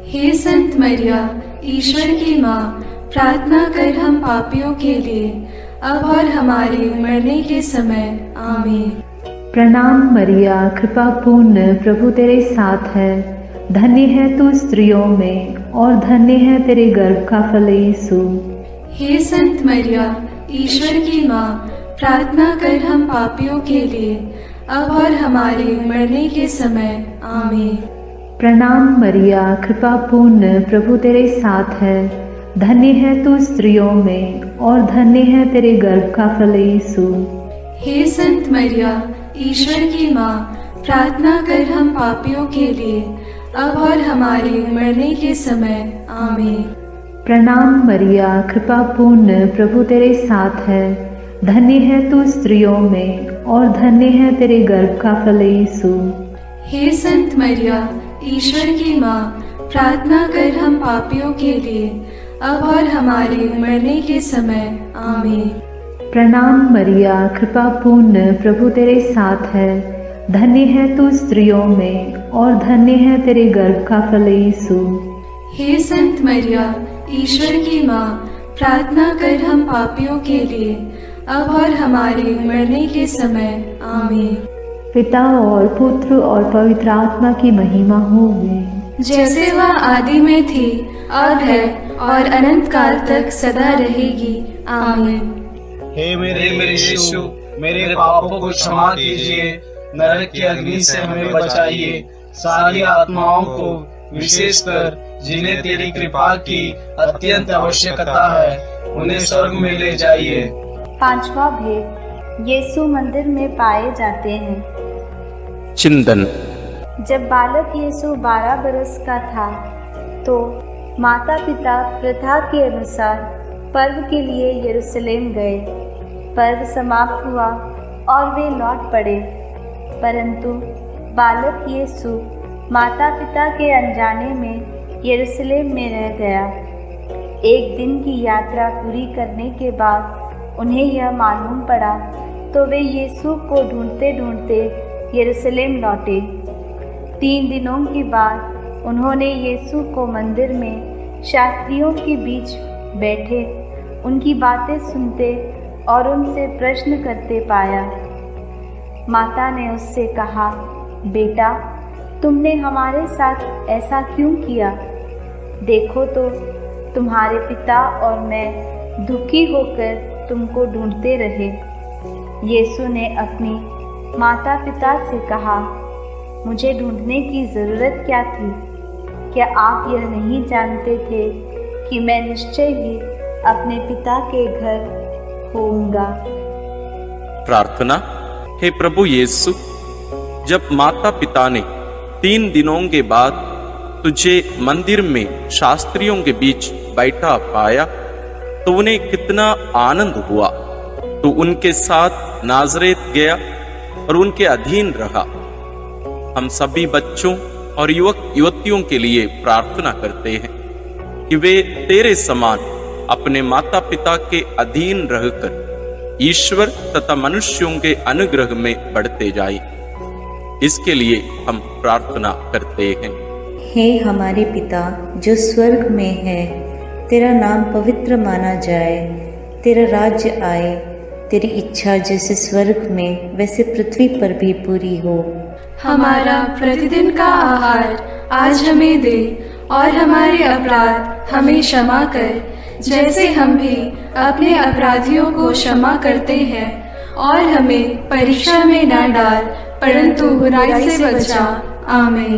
हे संत मरिया, ईश्वर की माँ, प्रार्थना कर हम पापियों के लिए, अब और हमारे मरने के समय। आमीन। प्रणाम मरिया, कृपा पूर्ण, प्रभु तेरे साथ है। धन्य है तू स्त्रियों में और धन्य है तेरे गर्भ का फल यीशु। हे संत मरिया, ईश्वर की माँ, प्रार्थना कर हम पापियों के लिए, अब और हमारे मरने के समय। आमीन। प्रणाम मरिया, कृपा पूर्ण, प्रभु तेरे साथ है। धन्य है तू स्त्रियों में और धन्य है तेरे गर्भ का फल यीशु। हे संत मरिया, ईश्वर की माँ, प्रार्थना कर हम पापियों के लिए, अब और हमारे मरने के समय। आमीन। प्रणाम मरिया, कृपा पूर्ण, प्रभु तेरे साथ है। धन्य है तू स्त्रियों में और धन्य है तेरे गर्भ का फल यीशु। हे संत मरिया, ईश्वर की माँ, प्रार्थना कर हम पापियों के लिए, अब और हमारे मरने के समय। आमीन। प्रणाम मरिया, कृपा पूर्ण, प्रभु तेरे साथ है। धन्य है तू स्त्रियों में और धन्य है तेरे गर्भ का फल यीशु। हे संत मरिया, ईश्वर की माँ, प्रार्थना कर हम पापियों के लिए, अब और हमारे मरने के समय। आमीन। पिता और पुत्र और पवित्र आत्मा की महिमा होवे, जैसे वह आदि में थी, अब है और अनंत काल तक सदा रहेगी। आमीन। हे मेरे यीशु, मेरे पापों को क्षमा कीजिए, नरक की अग्नि से हमें बचाइए, सारी आत्माओं को, विशेषकर जिन्हें तेरी कृपा की अत्यंत आवश्यकता है, उन्हें स्वर्ग में ले जाइए। पांचवा भेद, यीशु मंदिर में पाए जाते हैं। चिंतन। जब बालक यीशु 12 बरस का था तो माता पिता प्रथा के अनुसार पर्व के लिए यरूशलेम गए। पर्व समाप्त हुआ और वे लौट पड़े, परंतु बालक यीशु माता पिता के अनजाने में यरूशलेम में रह गया। एक दिन की यात्रा पूरी करने के बाद उन्हें यह मालूम पड़ा तो वे यीशु को ढूंढते ढूंढते यरूशलेम लौटे। 3 दिनों के बाद उन्होंने यीशु को मंदिर में शास्त्रियों के बीच बैठे उनकी बातें सुनते और उनसे प्रश्न करते पाया। माता ने उससे कहा, बेटा, तुमने हमारे साथ ऐसा क्यों किया? देखो तो तुम्हारे पिता और मैं दुखी होकर तुमको ढूंढते रहे। यीशु ने अपनी माता पिता से कहा, मुझे ढूंढने की ज़रूरत क्या थी? क्या आप यह नहीं जानते थे कि मैं निश्चय ही अपने पिता के घर होऊंगा? प्रार्थना। हे प्रभु यीशु, जब माता पिता ने 3 दिनों के बाद तुझे मंदिर में शास्त्रियों के बीच बैठा पाया तो उन्हें कितना आनंद हुआ। तो उनके साथ नाजरेत गया और उनके अधीन रहा। हम सभी बच्चों और युवक युवतियों के लिए प्रार्थना करते हैं कि वे तेरे समान अपने माता पिता के अधीन रहकर ईश्वर तथा मनुष्यों के अनुग्रह में बढ़ते जाएं। इसके लिए हम प्रार्थना करते हैं। हे हमारे पिता जो स्वर्ग में है, तेरा नाम पवित्र माना जाए, तेरा राज्य आए, तेरी इच्छा जैसे स्वर्ग में वैसे पृथ्वी पर भी पूरी हो। हमारा प्रतिदिन का आहार आज हमें दे और हमारे अपराध हमें क्षमा कर, जैसे हम भी अपने अपराधियों को क्षमा करते हैं, और हमें परीक्षा में न डाल परंतु बुराई से बचा। आमीन।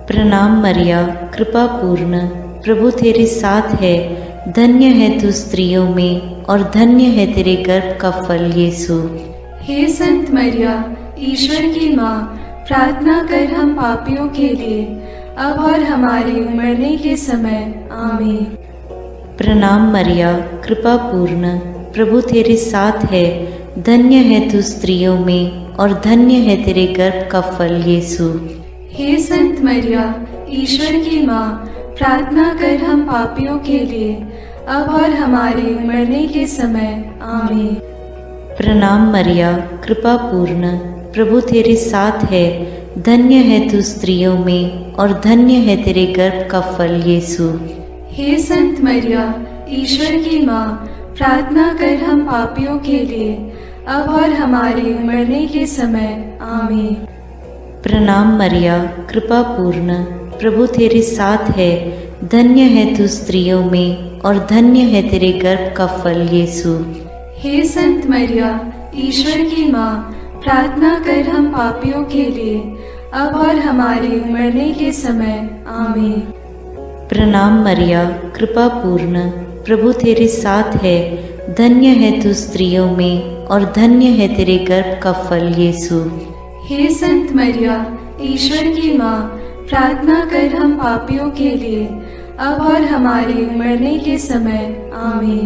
प्रणाम मरिया, कृपा पूर्ण, प्रभु तेरे साथ है, धन्य है तू स्त्रियों में और धन्य है तेरे गर्भ का फल यीशु। हे संत मरिया, ईश्वर की माँ, प्रार्थना कर हम पापियों के लिए, अब और हमारे मरने के समय। आमीन। प्रणाम मरिया, कृपा पूर्ण, प्रभु तेरे साथ है, धन्य है तू स्त्रियों में और धन्य है तेरे गर्भ का फल यीशु। हे संत मरिया, ईश्वर की माँ, प्रार्थना कर हम पापियों के लिए, अब और हमारे मरने के समय। आमीन। प्रणाम मरिया, कृपा पूर्ण, प्रभु तेरे साथ है, धन्य है तू स्त्रियों में और धन्य है तेरे गर्भ का फल यीशु। हे संत मरिया, ईश्वर की माँ, प्रार्थना कर हम पापियों के लिए, अब और हमारे मरने के समय। आमीन। प्रणाम मरिया, कृपा पूर्ण, प्रभु तेरे साथ है, धन्य है तू स्त्रियों में और धन्य है तेरे गर्भ का फल यीशु। हे संत मरिया, ईश्वर की माँ, प्रार्थना कर हम पापियों के लिए, अब और हमारे मरने के समय। आमीन। प्रणाम मरिया, कृपा पूर्ण, प्रभु तेरे साथ है, धन्य है तू स्त्रियों में और धन्य है तेरे गर्भ का फल यीशु। हे संत मरिया, ईश्वर की माँ, प्रार्थना कर हम पापियों के लिए, अब और हमारे मरने के समय। आमीन।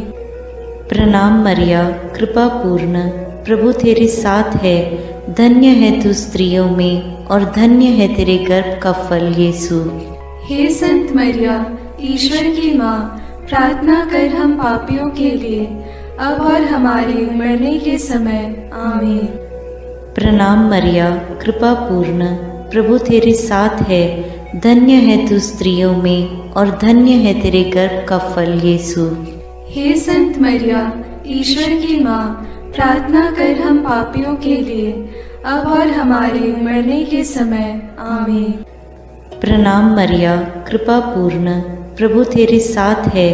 प्रणाम मरिया, कृपा पूर्ण, प्रभु तेरे साथ है, धन्य है तू स्त्रियों में और धन्य है तेरे गर्भ का फल यीशु। हे संत मरिया, ईश्वर की माँ, प्रार्थना कर हम पापियों के लिए, अब और हमारे मरने के समय। आमीन। प्रणाम मरिया, कृपा पूर्ण, प्रभु तेरे साथ है, धन्य है तू स्त्रियों में और धन्य है तेरे गर्भ का फल यीशु। हे संत मरिया, ईश्वर की माँ, प्रार्थना कर हम पापियों के लिए, अब और हमारे मरने के समय। आमीन। प्रणाम मरिया, कृपा पूर्ण, प्रभु तेरे साथ है,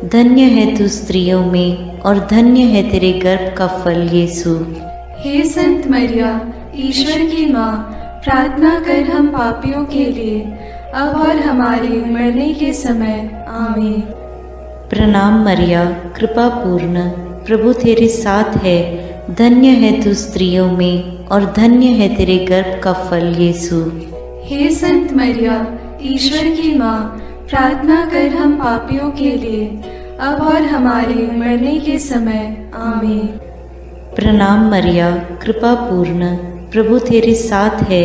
धन्य है तू स्त्रियों में और धन्य है तेरे गर्भ का फल यीशु। हे संत मरिया, ईश्वर की माँ, प्रार्थना कर हम पापियों के लिए, अब और हमारे मरने के समय। आमीन। प्रणाम मरिया, कृपा पूर्ण, प्रभु तेरे साथ है, धन्य है तू स्त्रियों में और धन्य है तेरे गर्भ का फल यीशु। हे संत मरिया, ईश्वर की माँ, प्रार्थना कर हम पापियों के लिए, अब और हमारे मरने के समय। आमीन। प्रणाम मरिया, कृपा पूर्ण, प्रभु तेरे साथ है,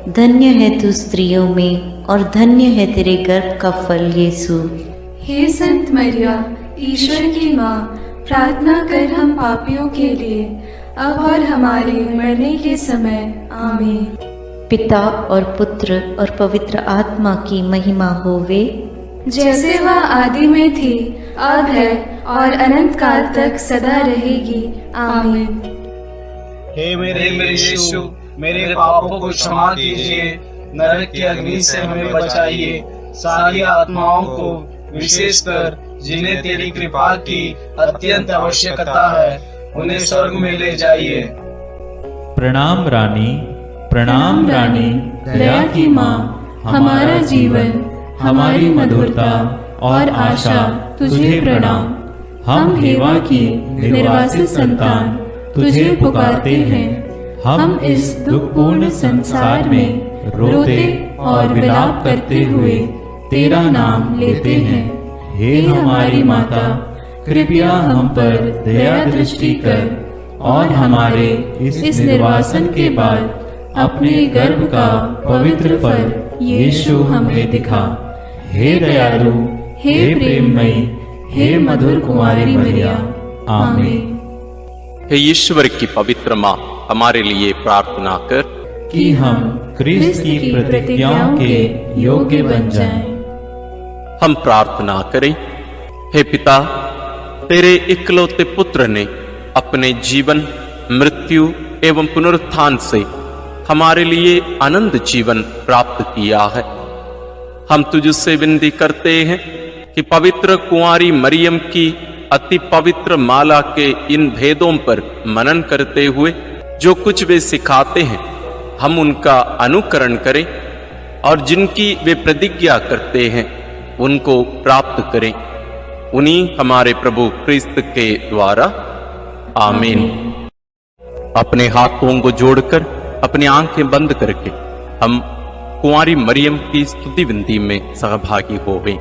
धन्य है तू स्त्रियों में और धन्य है तेरे गर्भ का फल यीशु। हे संत मरिया, ईश्वर की माँ, प्रार्थना कर हम पापियों के लिए, अब और हमारे मरने के समय। आमीन। पिता और पुत्र और पवित्र आत्मा की महिमा होवे, जैसे वह आदि में थी, अब है और अनंत काल तक सदा रहेगी। आमीन। हे मेरे यीशु, मेरे पापों को क्षमा कीजिए, नरक की अग्नि से हमें बचाइए, सारी आत्माओं को विशेषकर जिन्हें तेरी कृपा की अत्यंत आवश्यकता है, उन्हें स्वर्ग में ले जाइए। प्रणाम रानी, प्रणाम रानी, दया की माँ, हमारा जीवन, हमारी मधुरता और आशा तुझे प्रणाम। हम हेवा की निर्वासित संतान तुझे पुकारते हैं। हम इस दुखपूर्ण संसार में रोते और विलाप करते हुए तेरा नाम लेते हैं। हे हमारी माता, कृपया हम पर दया दृष्टि कर और हमारे इस निर्वासन के बाद अपने गर्भ का पवित्र फल यीशु हमें दिखा। हे दयालु, हे प्रेममयी, हे मधुर कुमारी मरिया, आमीन। हे ईश्वर की पवित्र माँ, हमारे लिए प्रार्थना कर कि हम क्रिस्त की प्रतिज्ञाओं के योग्य बन जाएं। हम प्रार्थना करें। हे पिता, तेरे इकलौते पुत्र ने अपने जीवन, मृत्यु एवं पुनरुत्थान से हमारे लिए अनंत जीवन प्राप्त किया है। हम तुझसे विनती करते हैं कि पवित्र कुंवारी मरियम की अति पवित्र माला के इन भेदों पर मनन करते हुए जो कुछ वे सिखाते हैं, हम उनका अनुकरण करें और जिनकी वे प्रतिज्ञा करते हैं उनको प्राप्त करें। उन्हीं हमारे प्रभु क्रिस्त के द्वारा, आमीन। अपने हाथों को जोड़कर अपनी आंखें बंद करके हम कुंवारी मरियम की स्तुति विनती में सहभागी होवें।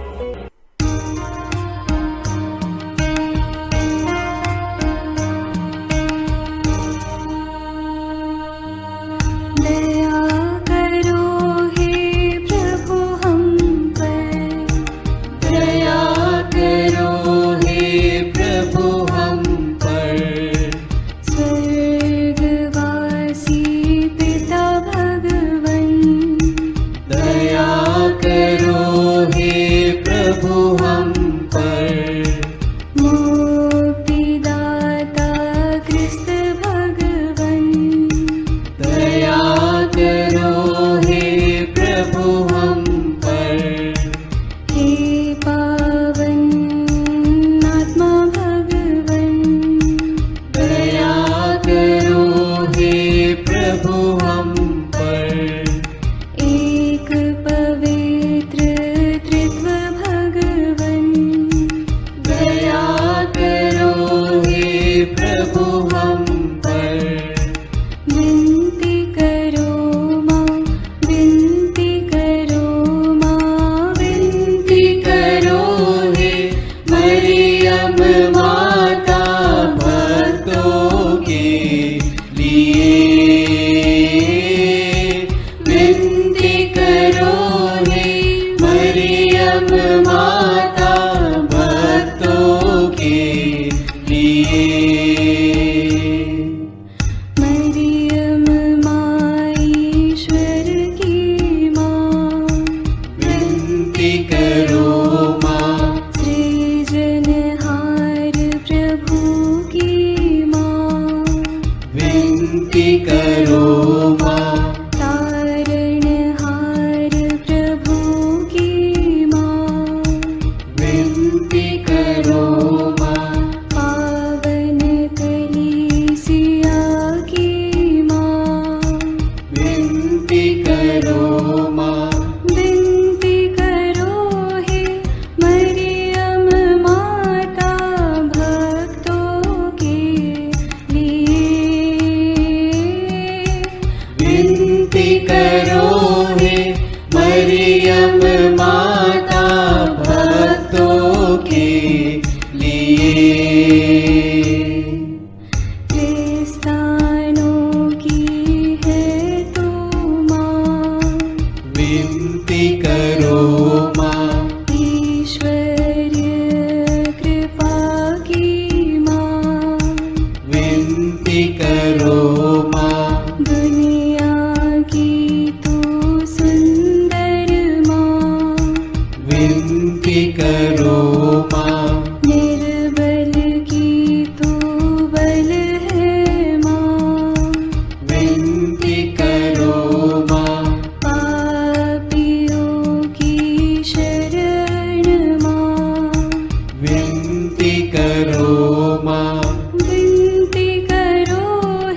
विनती करो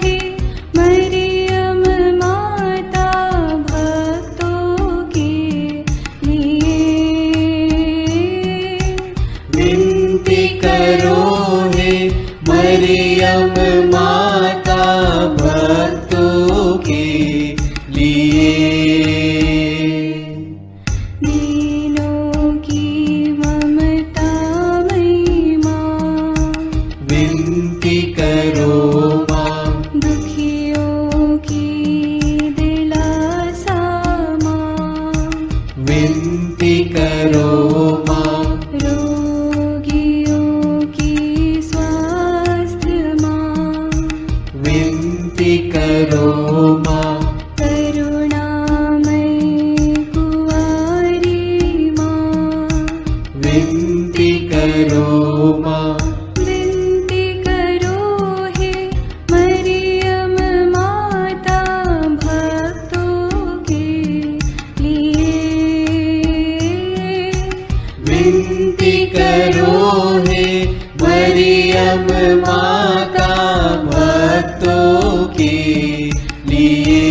हे विनती करो माँ। करुणामयी कुंवारी माँ, विनती करो माँ। विनती करो हे मरियम माता भक्तों के लिए। विनती करो हे मरियम माता भक्तों के लिए।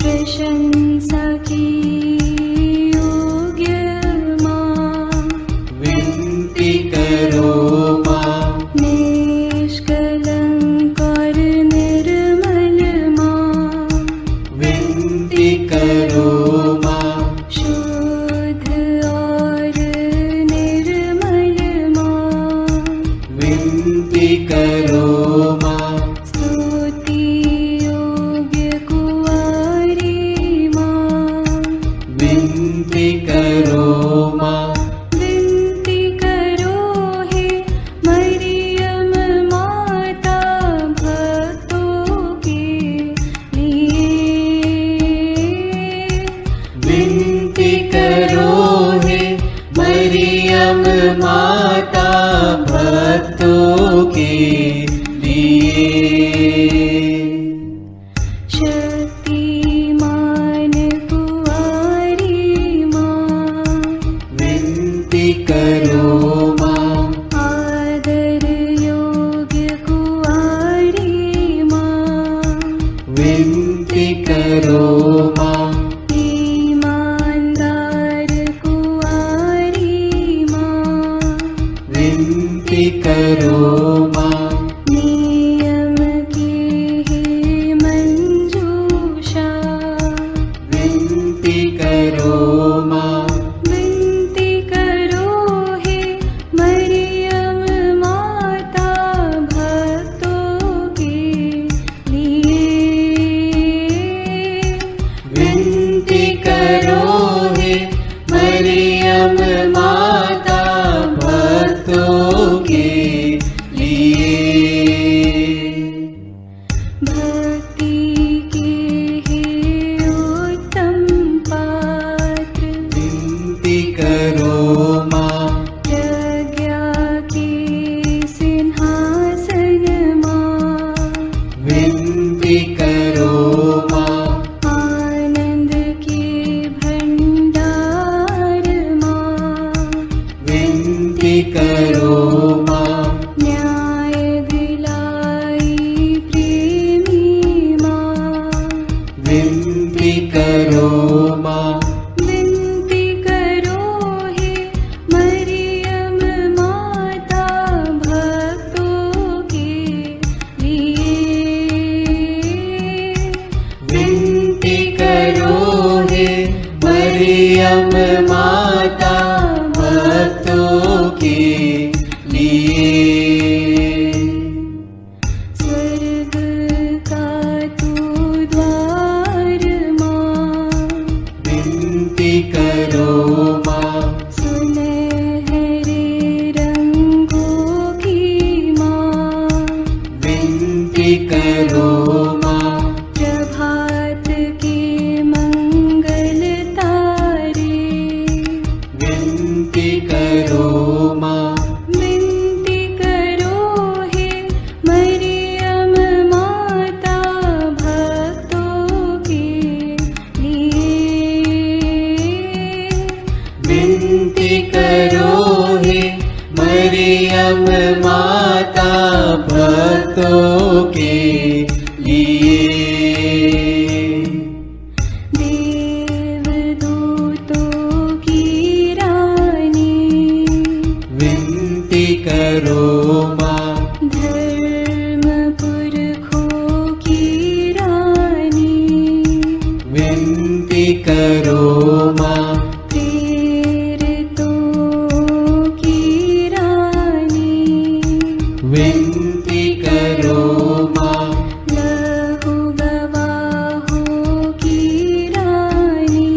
प्रशंसा की योग्य माँ, विनती करो माँ। निष्कलंक और निर्मल माँ, विनती करो माँ। शुद्ध और निर्मल माँ, विनती करो माँ। स्तुति योग्य कुंवारी माँ, विनती करो माँ। विनती करो हे मरियम माता भक्तों के लिए। विनती करो हे मरियम माता भक्तों के लिए। शक्तिमान कुंवारी माँ, विनती करो माँ। आदर योग्य कुंवारी माँ, विनती करो माँ। ईमानदार कुंवारी माँ, विनती करो माँ। नियम की हे मंजूषा, विनती करो माँ। विनती करो हे मरियम माता भक्तों के लिए। विनती करो हे मरियम माता भक्तों के लिए। भक्ति के हे उत्तम पात्र, विनती करो माँ। प्रज्ञा के सिंहासन माँ, विनती करो माँ। आनंद के भंडार माँ, विनती करो माँ। न्याय दिलाई प्रेमी माँ, विनती करो माँ। विनती करो हे मरियम माता भक्तों के लिए। विनती करो हे मरियम माता भक्तों के लिए। स्वर्ग का तू द्वार माँ, विनती करो माँ। सुनहरे रंगों की माँ, विनती करो माँ। प्रभात के मंगल तारे, विनती करो माँ। विनती करो हे मरियम माता भक्तों के लिए। विनती करो हे मरियम माता भक्तों के लिए। देवदूतों की रानी, विनती करो माँ। धर्म पुरखों की रानी, विनती करो माँ। प्रेरितों की रानी, विनती करो माँ। लहू गवाहों की रानी,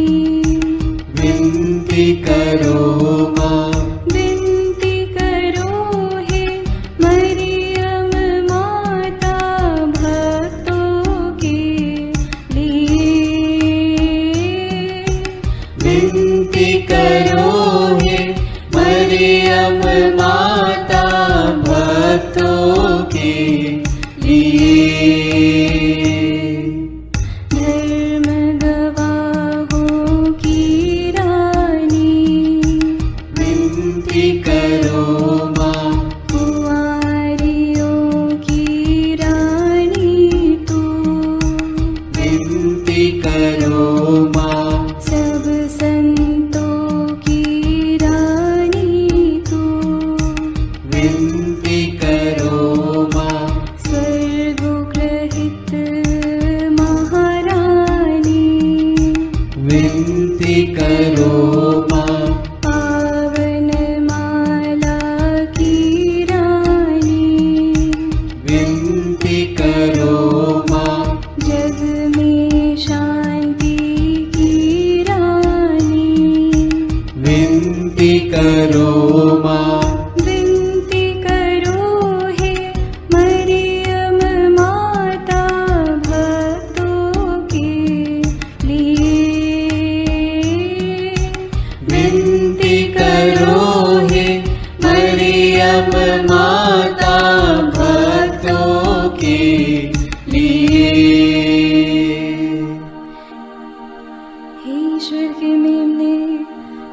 विनती करो माँ। विनती करो हे मरियम माता के लिए। धर्म गवाहों की रानी, विनती करो माँ। कुंवारियों की रानी तू, विनती करो माँ। सब संतों की रानी तू, विनती करो माँ। स्वर्गोग्रहित महारानी, विनती करो माँ। पावन माला की रानी, विनती करो माँ। जग में शांति की रानी, विनती करो माँ। विनती करो हे मरियम माता भक्तों के लिए। विनती करो हे मरियम माता भक्तों के लिए। हे ईश्वर के मेमने,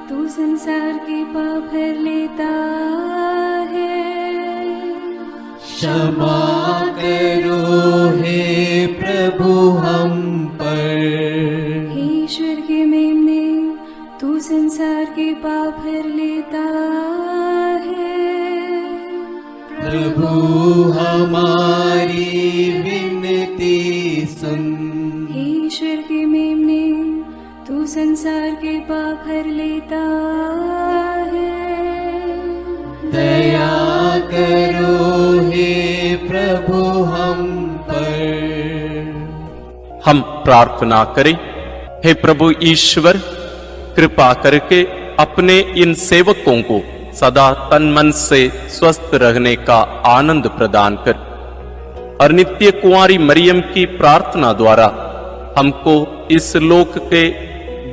तू संसार के पाप भर लेता है। क्षमा करो हे प्रभु हम पर। हे ईश्वर के मेमने, तू संसार के पाप भर लेता है। प्रभु हमारी विनती सुन। हे ईश्वर के मेमने, तू संसार के पाप भर लेता है। दया करो हे प्रभु हम पर। हम प्रार्थना करें। हे प्रभु ईश्वर, कृपा करके अपने इन सेवकों को सदा तन मन से स्वस्थ रहने का आनंद प्रदान कर और नित्य कुंवारी मरियम की प्रार्थना द्वारा हमको इस लोक के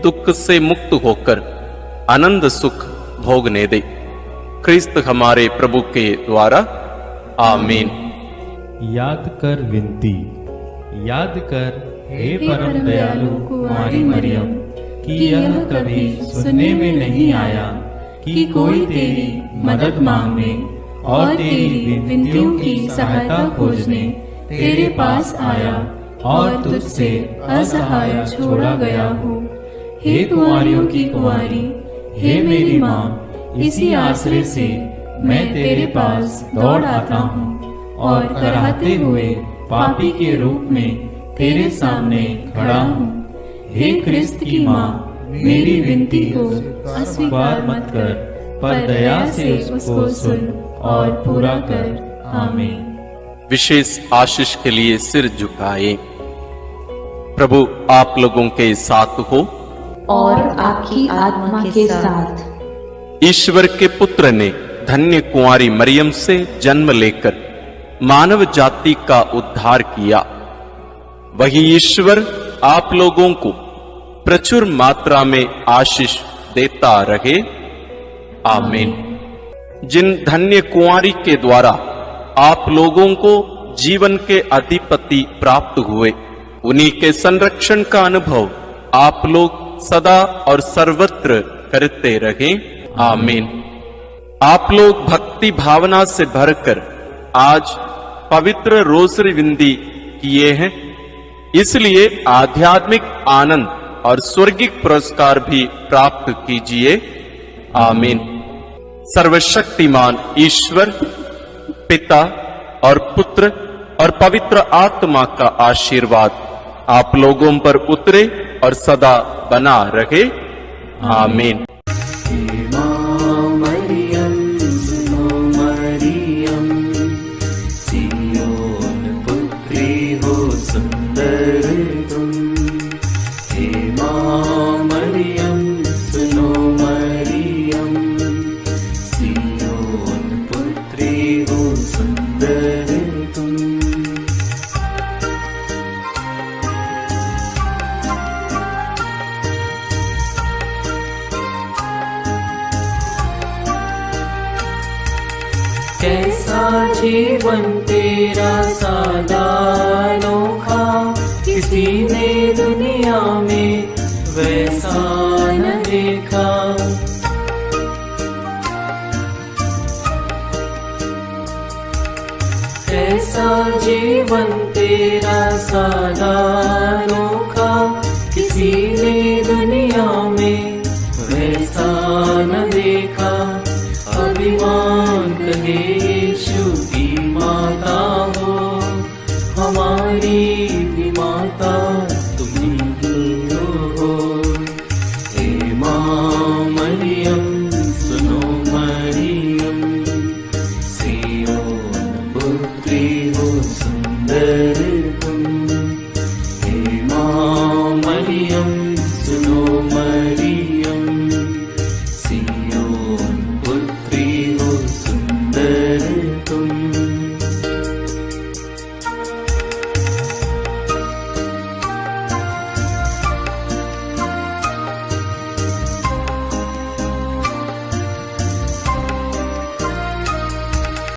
दुख से मुक्त होकर आनंद सुख भोगने दे। क्रिस्त हमारे प्रभु के द्वारा आमीन। याद कर विनती। याद कर हे परम दयालु कुंवारी मरियम कि यह कभी सुनने में नहीं आया कि कोई तेरी मदद मांगने और तेरी विनतियों की सहायता खोजने तेरे पास आया और तुझसे असहाय छोड़ा गया हो। हे कुंवारियों की कुंवारी, हे मेरी माँ, इसी आश्रय से मैं तेरे पास दौड़ आता हूँ और कराहते हुए पापी के रूप में तेरे सामने खड़ा हूँ। हे क्रिस्त की माँ, मेरी विनती को अस्वीकार मत कर, पर दया से उसको सुन और पूरा कर। आमीन। विशेष आशीष के लिए सिर झुकाए। प्रभु आप लोगों के साथ हो और आपकी आत्मा के साथ। ईश्वर के पुत्र ने धन्य कुंवारी मरियम से जन्म लेकर मानव जाति का उद्धार किया। वही ईश्वर आप लोगों को प्रचुर मात्रा में आशीष देता रहे। आमीन। जिन धन्य कुंवारी के द्वारा आप लोगों को जीवन के अधिपति प्राप्त हुए, उन्हीं के संरक्षण का अनुभव आप लोग सदा और सर्वत्र करते रहें। आमीन। आप लोग भक्ति भावना से भरकर आज पवित्र रोसरी विनती किए हैं, इसलिए आध्यात्मिक आनंद और स्वर्गिक पुरस्कार भी प्राप्त कीजिए। आमीन। सर्वशक्तिमान ईश्वर पिता और पुत्र और पवित्र आत्मा का आशीर्वाद आप लोगों पर उतरे और सदा बना रहे। आमीन। कैसा जीवन जीवन तेरा सादा अनोखा किसी ने दुनिया में वैसा न देखा। ऐसा जीवन तेरा सादा अनोखा किसी ने दुनिया में वैसा न देखा। अभिमान कहे यीशु की माता हो, हमारी भी माता तुम ही हो। हे माँ मरियम सुनो मरियम, सियोन पुत्री हो सुंदर तुम। हे माँ मरियम सुनो मरियम,